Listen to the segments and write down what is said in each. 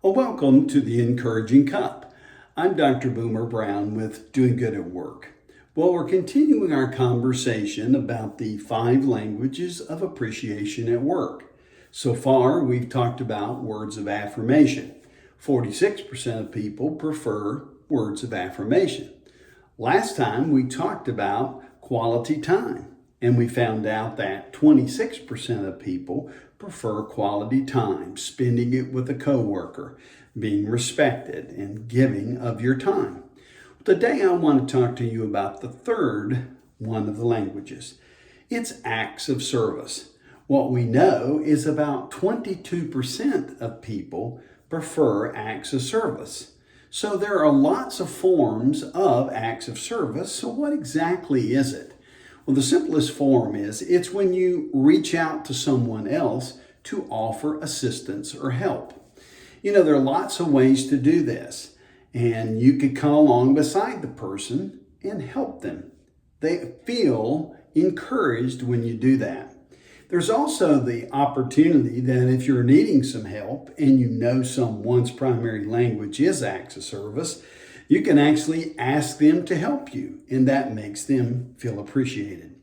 Well, welcome to the Encouraging Cup. I'm Dr. Boomer Brown with Doing Good at Work. Well, we're continuing our conversation about the 5 languages of appreciation at work. So far, we've talked about words of affirmation. 46% of people prefer words of affirmation. Last time, we talked about quality time. And we found out that 26% of people prefer quality time, spending it with a coworker, being respected, and giving of your time. Today I want to talk to you about the third one of the languages. It's acts of service. What we know is about 22% of people prefer acts of service. So there are lots of forms of acts of service. So what exactly is it? Well, the simplest form is it's when you reach out to someone else to offer assistance or help. There are lots of ways to do this, and you could come along beside the person and help them. They feel encouraged when you do that. There's also the opportunity that if you're needing some help and you know someone's primary language is acts of service, you can actually ask them to help you, and that makes them feel appreciated.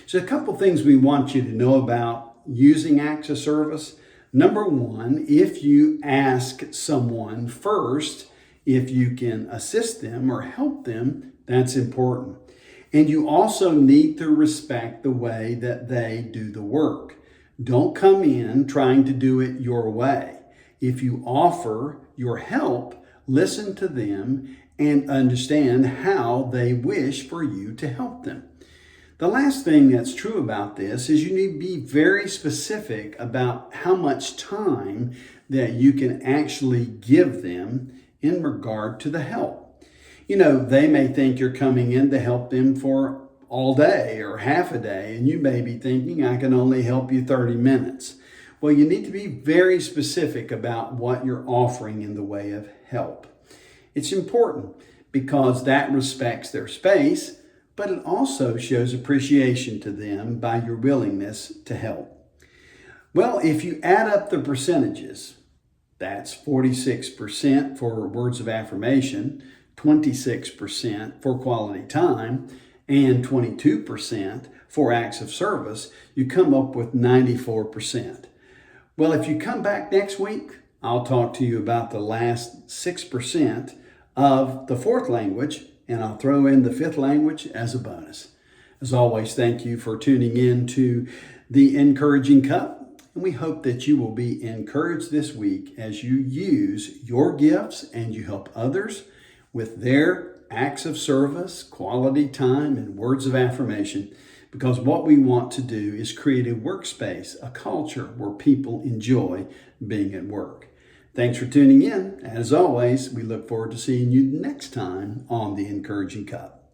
So a couple things we want you to know about using acts of service. Number one, if you ask someone first if you can assist them or help them, that's important. And you also need to respect the way that they do the work. Don't come in trying to do it your way. If you offer your help, listen to them and understand how they wish for you to help them. The last thing that's true about this is you need to be very specific about how much time that you can actually give them in regard to the help. They may think you're coming in to help them for all day or half a day, and you may be thinking, I can only help you 30 minutes. Well, you need to be very specific about what you're offering in the way of help. It's important because that respects their space, but it also shows appreciation to them by your willingness to help. Well, if you add up the percentages, that's 46% for words of affirmation, 26% for quality time, and 22% for acts of service, you come up with 94%. Well, if you come back next week, I'll talk to you about the last 6% of the fourth language, and I'll throw in the fifth language as a bonus. As always, thank you for tuning in to the Encouraging Cup, and we hope that you will be encouraged this week as you use your gifts and you help others with their acts of service, quality time, and words of affirmation, because what we want to do is create a workspace, a culture where people enjoy being at work. Thanks for tuning in. As always, we look forward to seeing you next time on the Encouraging Cup.